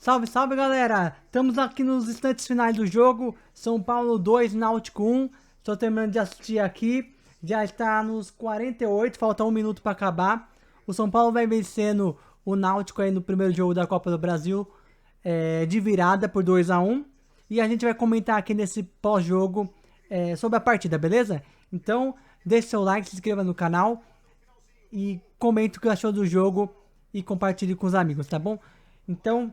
Salve, salve galera! Estamos aqui nos instantes finais do jogo. São Paulo 2, Náutico 1. Estou terminando de assistir aqui. Já está nos 48, falta 1 minuto para acabar. O São Paulo vai vencendo o Náutico aí no primeiro jogo da Copa do Brasil de virada por 2-1. E a gente vai comentar aqui nesse pós-jogo sobre a partida, beleza? Então, deixe seu like, se inscreva no canal e comente o que achou do jogo e compartilhe com os amigos, tá bom? Então,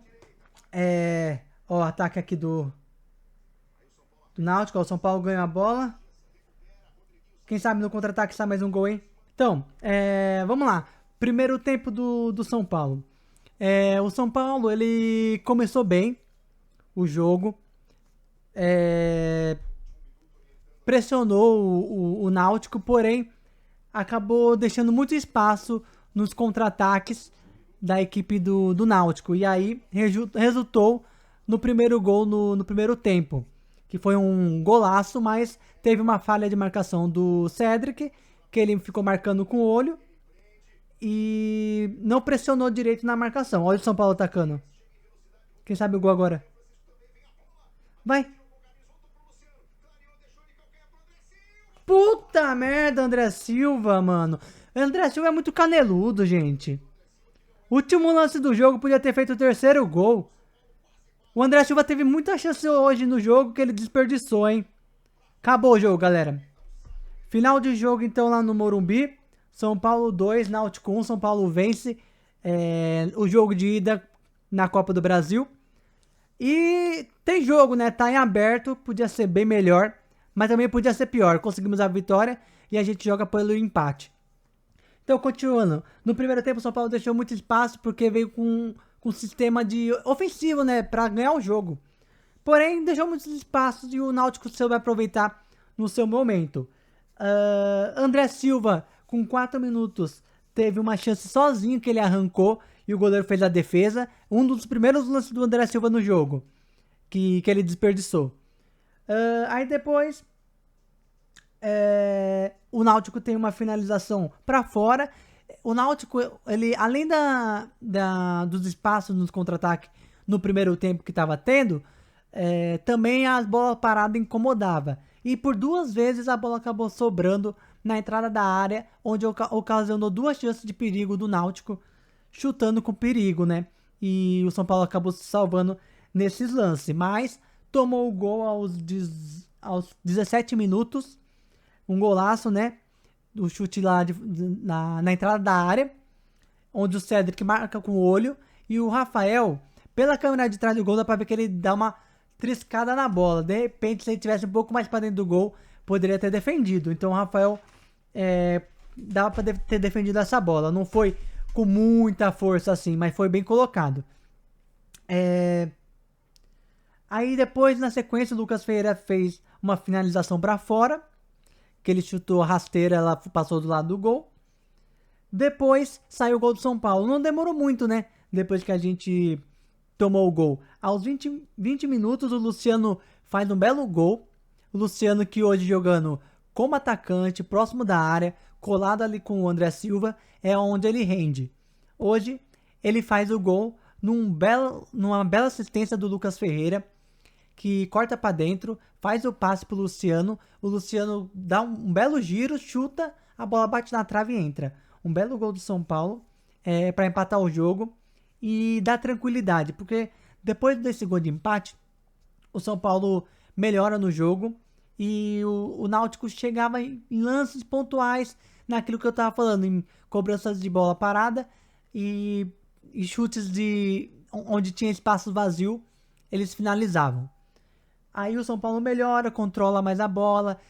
ó, ataque aqui do Náutico, ó, o São Paulo ganha a bola. Quem sabe no contra-ataque sai mais um gol, hein? Então, vamos lá. Primeiro tempo do São Paulo. O São Paulo, ele começou bem o jogo. Pressionou o Náutico, porém acabou deixando muito espaço nos contra-ataques da equipe do Náutico. E aí resultou no primeiro gol no primeiro tempo, que foi um golaço, mas teve uma falha de marcação do Cedric, que ele ficou marcando com o olho e não pressionou direito na marcação. Olha o São Paulo atacando. Quem sabe o gol agora? Vai! Puta merda, André Silva, mano. André Silva é muito caneludo, gente. Último lance do jogo, podia ter feito o terceiro gol. O André Silva teve muita chance hoje no jogo que ele desperdiçou, hein. Acabou o jogo, galera. Final de jogo, então, lá no Morumbi. São Paulo 2, Náutico 1. São Paulo vence o jogo de ida na Copa do Brasil. E tem jogo, né? Tá em aberto. Podia ser bem melhor, mas também podia ser pior. Conseguimos a vitória e a gente joga pelo empate. Então, continuando. No primeiro tempo, o São Paulo deixou muito espaço porque veio com um sistema de ofensivo, né? Pra ganhar o jogo. Porém, deixou muitos espaços e o Náutico soube aproveitar no seu momento. André Silva, com 4 minutos, teve uma chance sozinho que ele arrancou e o goleiro fez a defesa. Um dos primeiros lances do André Silva no jogo, que ele desperdiçou. Aí depois, o Náutico tem uma finalização para fora. O Náutico, ele, além dos espaços nos contra-ataques no primeiro tempo que estava tendo, também as bolas paradas incomodavam. E por 2 vezes a bola acabou sobrando na entrada da área, onde ocasionou 2 chances de perigo do Náutico, chutando com perigo, né? E o São Paulo acabou se salvando nesses lances. Mas tomou o gol aos 17 minutos. Um golaço, né? O chute lá na entrada da área, onde o Cedric marca com o olho. E o Rafael, pela câmera de trás do gol, dá pra ver que ele dá uma triscada na bola. De repente, se ele tivesse um pouco mais para dentro do gol, poderia ter defendido. Então o Rafael dava para ter defendido essa bola. Não foi com muita força assim, mas foi bem colocado. Aí depois, na sequência, o Lucas Ferreira fez uma finalização para fora, que ele chutou a rasteira, ela passou do lado do gol. Depois saiu o gol do São Paulo. Não demorou muito, né? Depois que a gente tomou o gol. Aos 20 minutos, o Luciano faz um belo gol. O Luciano, que hoje jogando como atacante, próximo da área, colado ali com o André Silva, é onde ele rende. Hoje, ele faz o gol numa bela assistência do Lucas Ferreira, que corta para dentro, faz o passe pro Luciano. O Luciano dá um belo giro, chuta, a bola bate na trave e entra. Um belo gol do São Paulo para empatar o jogo e dar tranquilidade, porque depois desse gol de empate, o São Paulo melhora no jogo e o Náutico chegava em lances pontuais naquilo que eu tava falando, em cobranças de bola parada e chutes onde tinha espaço vazio, eles finalizavam. Aí o São Paulo melhora, controla mais a bola,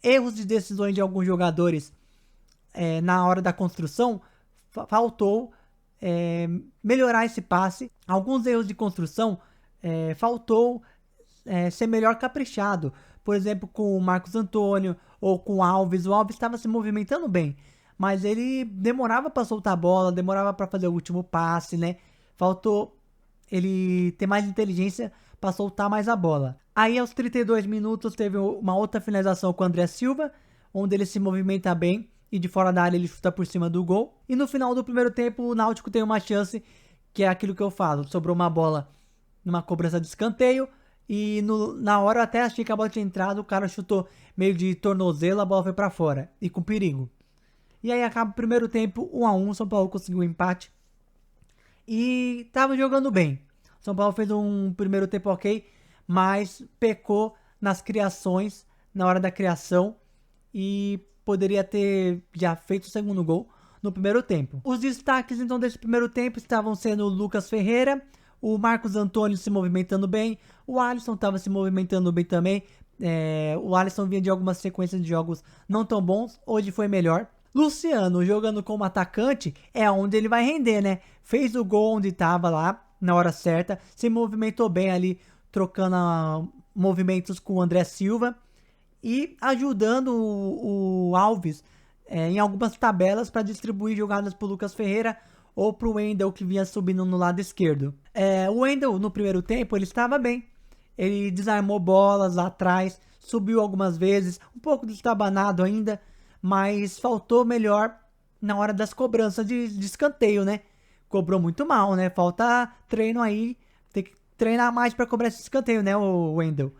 erros de decisões de alguns jogadores na hora da construção, faltou melhorar esse passe. Alguns erros de construção faltou ser melhor caprichado. Por exemplo, com o Marcos Antônio ou com o Alves. O Alves estava se movimentando bem, mas ele demorava para soltar a bola, demorava para fazer o último passe, né? Faltou ele ter mais inteligência para soltar mais a bola. Aí aos 32 minutos teve uma outra finalização com o André Silva, onde ele se movimenta bem e de fora da área ele chuta por cima do gol. E no final do primeiro tempo o Náutico tem uma chance que é aquilo que eu falo, sobrou uma bola numa cobrança de escanteio, e na hora eu até achei que a bola tinha entrado, o cara chutou meio de tornozelo, a bola foi pra fora, e com perigo. E aí acaba o primeiro tempo, 1-1, São Paulo conseguiu um empate, e tava jogando bem. São Paulo fez um primeiro tempo ok, mas pecou nas criações, na hora da criação, e poderia ter já feito o segundo gol no primeiro tempo. Os destaques então desse primeiro tempo estavam sendo o Lucas Ferreira, o Marcos Antônio se movimentando bem, o Alisson estava se movimentando bem também. O Alisson vinha de algumas sequências de jogos não tão bons, hoje foi melhor. Luciano jogando como atacante é onde ele vai render, né? Fez o gol onde estava lá, na hora certa, se movimentou bem ali, trocando movimentos com o André Silva e ajudando o Alves em algumas tabelas para distribuir jogadas para o Lucas Ferreira ou para o Wendel, que vinha subindo no lado esquerdo. O Wendel, no primeiro tempo, ele estava bem. Ele desarmou bolas lá atrás, subiu algumas vezes, um pouco destabanado ainda, mas faltou melhor na hora das cobranças de escanteio, né? Cobrou muito mal, né? Falta treino aí, tem que treinar mais para cobrar esse escanteio, né, o Wendel?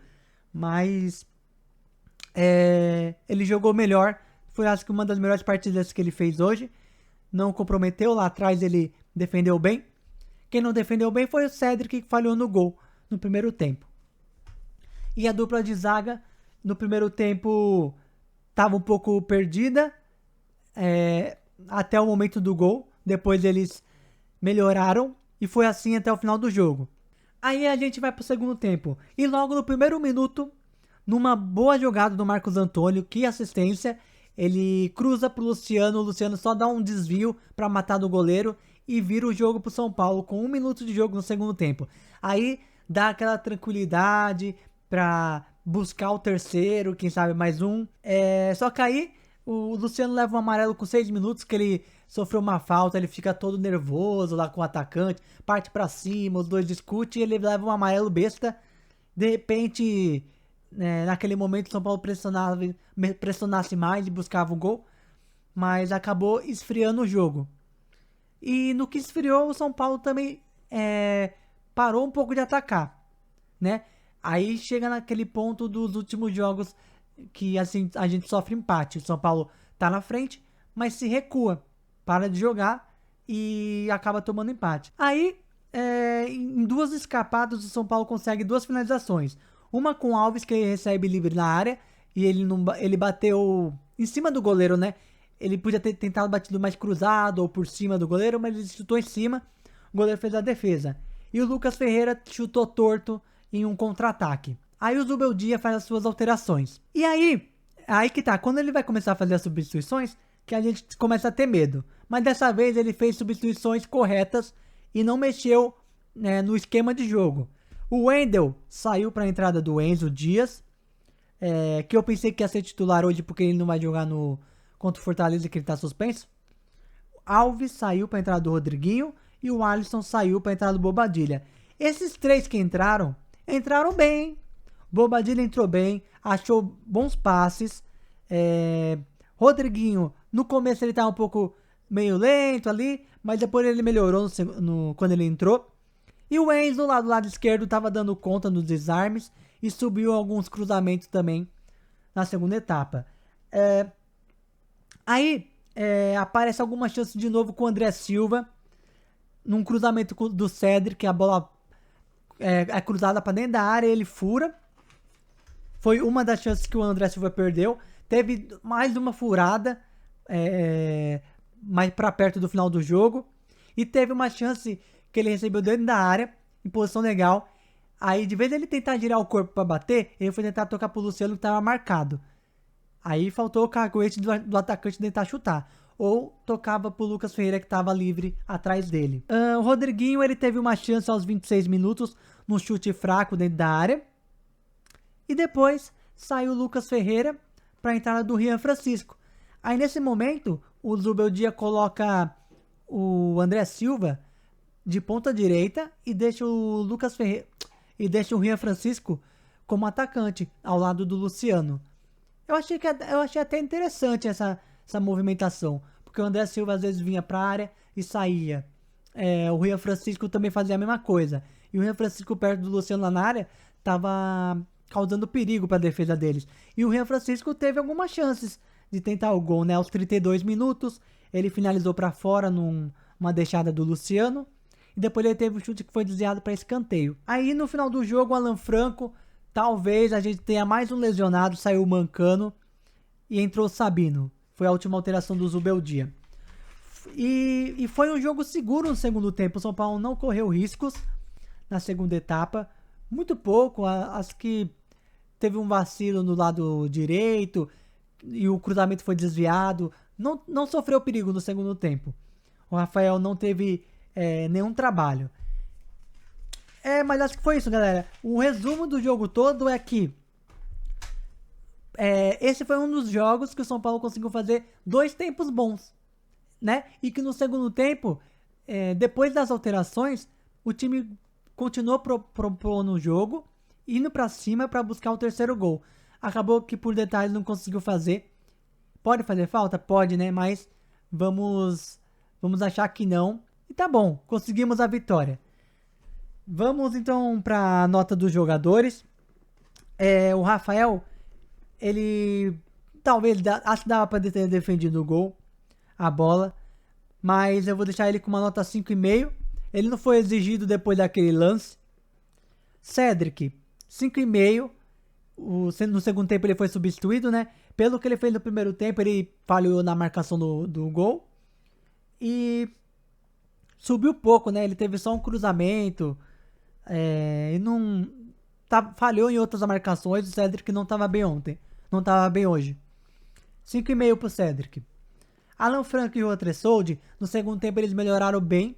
Mas ele jogou melhor, foi acho que uma das melhores partidas que ele fez hoje. Não comprometeu, lá atrás ele defendeu bem. Quem não defendeu bem foi o Cedric, que falhou no gol no primeiro tempo. E a dupla de zaga no primeiro tempo estava um pouco perdida até o momento do gol. Depois eles melhoraram e foi assim até o final do jogo. Aí a gente vai para o segundo tempo. E logo no primeiro minuto, numa boa jogada do Marcos Antônio, que assistência, ele cruza pro Luciano, o Luciano só dá um desvio para matar do goleiro e vira o jogo pro São Paulo com 1 minuto de jogo no segundo tempo. Aí dá aquela tranquilidade para buscar o terceiro, quem sabe mais um. Só que aí o Luciano leva um amarelo com 6 minutos, que ele sofreu uma falta, ele fica todo nervoso lá com o atacante, parte para cima, os dois discutem e ele leva um amarelo besta. De repente, naquele momento o São Paulo pressionasse mais e buscava o gol, mas acabou esfriando o jogo. E no que esfriou, o São Paulo também parou um pouco de atacar, né? Aí chega naquele ponto dos últimos jogos que assim, a gente sofre empate. O São Paulo tá na frente, mas se recua, para de jogar e acaba tomando empate. Aí, em 2 escapadas, o São Paulo consegue 2 finalizações. Uma com o Alves, que ele recebe livre na área, e ele bateu em cima do goleiro, né? Ele podia ter tentado batido mais cruzado ou por cima do goleiro, mas ele chutou em cima, o goleiro fez a defesa. E o Lucas Ferreira chutou torto em um contra-ataque. Aí o Zubeldia faz as suas alterações. E aí que tá, quando ele vai começar a fazer as substituições, que a gente começa a ter medo. Mas dessa vez ele fez substituições corretas e não mexeu no esquema de jogo. O Wendel saiu para a entrada do Enzo Dias, que eu pensei que ia ser titular hoje porque ele não vai jogar contra o Fortaleza, que ele tá suspenso. Alves saiu para a entrada do Rodriguinho e o Alisson saiu para a entrada do Bobadilha. Esses 3 que entraram bem. Bobadilha entrou bem, achou bons passes. Rodriguinho, no começo ele estava um pouco meio lento ali, mas depois ele melhorou quando ele entrou. E o Enzo lá do lado esquerdo estava dando conta nos desarmes e subiu alguns cruzamentos também na segunda etapa. Aí aparece alguma chance de novo com o André Silva, num cruzamento do Cedric, que a bola é cruzada para dentro da área, ele fura. Foi uma das chances que o André Silva perdeu. Teve mais uma furada mais para perto do final do jogo. E teve uma chance que ele recebeu dentro da área, em posição legal. Aí, de vez ele tentar girar o corpo para bater, ele foi tentar tocar pro Luciano, que estava marcado. Aí faltou o caguete do atacante tentar chutar. Ou tocava pro Lucas Ferreira, que estava livre atrás dele. O Rodriguinho, ele teve uma chance aos 26 minutos, num chute fraco dentro da área. E depois saiu o Lucas Ferreira para a entrada do Rian Francisco. Aí nesse momento, o Zubeldia coloca o André Silva de ponta direita e deixa o Lucas Ferreira e deixa o Rian Francisco como atacante ao lado do Luciano. Eu achei até interessante essa movimentação, porque o André Silva às vezes vinha para a área e saía. o Rian Francisco também fazia a mesma coisa. E o Rian Francisco perto do Luciano lá na área tava causando perigo para a defesa deles. E o Rian Francisco teve algumas chances de tentar o gol, né? Aos 32 minutos, ele finalizou para fora numa deixada do Luciano. E depois ele teve um chute que foi desviado para escanteio. Aí no final do jogo, o Alan Franco, talvez a gente tenha mais um lesionado, saiu mancando e entrou o Sabino. Foi a última alteração do Zubeldia. E foi um jogo seguro no segundo tempo. O São Paulo não correu riscos na segunda etapa. Muito pouco. Acho que teve um vacilo no lado direito e o cruzamento foi desviado. Não sofreu perigo no segundo tempo. O Rafael não teve nenhum trabalho. Mas acho que foi isso, galera. O resumo do jogo todo é que esse foi um dos jogos que o São Paulo conseguiu fazer 2 tempos bons, né? E que no segundo tempo, depois das alterações, o time continuou propondo o jogo, indo pra cima para buscar o terceiro gol. Acabou que por detalhes não conseguiu fazer. Pode fazer falta? Pode, né? Mas vamos achar que não. E tá bom, conseguimos a vitória. Vamos então pra nota dos jogadores. O Rafael, ele talvez, acho que dava pra ter defendido o gol, a bola, mas eu vou deixar ele com uma nota 5,5. Ele não foi exigido depois daquele lance. Cedric, 5,5. No segundo tempo ele foi substituído, né? Pelo que ele fez no primeiro tempo, ele falhou na marcação do gol. E subiu pouco, né? Ele teve só um cruzamento. E não... falhou em outras marcações. O Cedric não estava bem ontem. Não estava bem hoje. 5,5 pro Cedric. Alan Franco e o Juan Tressoldi, no segundo tempo eles melhoraram bem.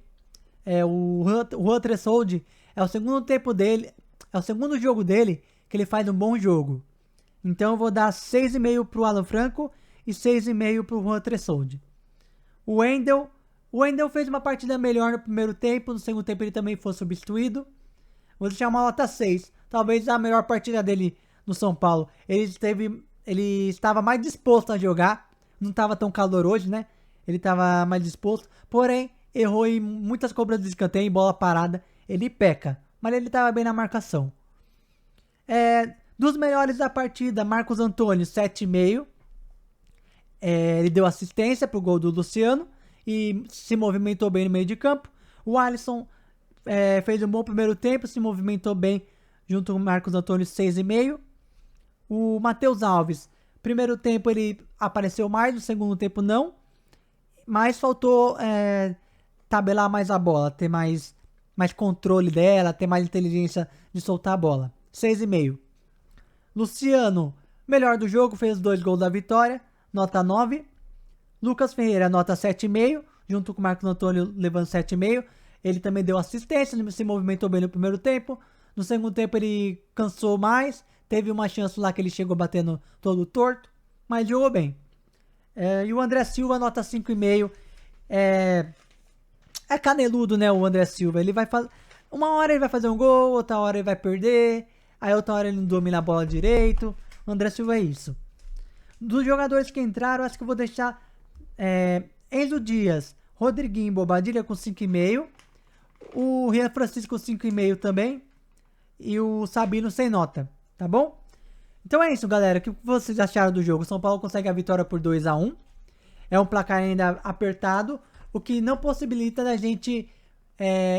O Juan Tressoldi é o segundo tempo dele, é o segundo jogo dele que ele faz um bom jogo. Então eu vou dar 6,5 pro Alan Franco e 6,5 pro Juan Tressoldi. O Wendel fez uma partida melhor no primeiro tempo, no segundo tempo ele também foi substituído. Vou deixar uma nota 6. Talvez a melhor partida dele no São Paulo. Ele estava mais disposto a jogar. Não estava tão calor hoje, né? Ele estava mais disposto. Porém, errou em muitas cobras de escanteio, em bola parada. Ele peca. Mas ele estava bem na marcação. Dos melhores da partida, Marcos Antônio, 7,5. Ele deu assistência pro gol do Luciano. E se movimentou bem no meio de campo. O Alisson fez um bom primeiro tempo. Se movimentou bem junto com o Marcos Antônio, 6,5. O Matheus Alves, primeiro tempo ele apareceu mais, no segundo tempo não. Mas faltou tabelar mais a bola, ter mais controle dela, ter mais inteligência de soltar a bola. 6,5. Luciano, melhor do jogo, fez 2 gols da vitória, nota 9. Lucas Ferreira, nota 7,5, junto com o Marcos Antônio levando 7,5. Ele também deu assistência, ele se movimentou bem no primeiro tempo. No segundo tempo ele cansou mais, teve uma chance lá que ele chegou batendo todo torto, mas jogou bem. E o André Silva, nota 5,5. É caneludo, né, o André Silva. Ele vai fazer... Uma hora ele vai fazer um gol, outra hora ele vai perder, aí outra hora ele não domina a bola direito. O André Silva é isso. Dos jogadores que entraram, acho que eu vou deixar Enzo Dias, Rodriguinho, Bobadilha com 5,5. O Rian Francisco 5,5 também. E o Sabino sem nota, tá bom? Então é isso, galera. O que vocês acharam do jogo? São Paulo consegue a vitória por 2-1. É um placar ainda apertado, o que não possibilita da gente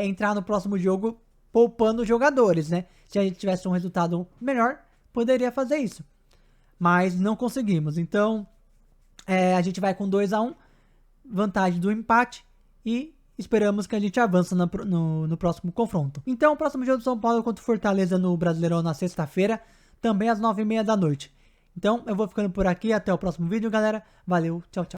entrar no próximo jogo poupando os jogadores, né? Se a gente tivesse um resultado melhor, poderia fazer isso. Mas não conseguimos. Então, a gente vai com 2-1, vantagem do empate e esperamos que a gente avance no próximo confronto. Então, o próximo jogo do São Paulo é contra o Fortaleza no Brasileirão na sexta-feira, também às 9h30 da noite. Então, eu vou ficando por aqui. Até o próximo vídeo, galera. Valeu, tchau, tchau.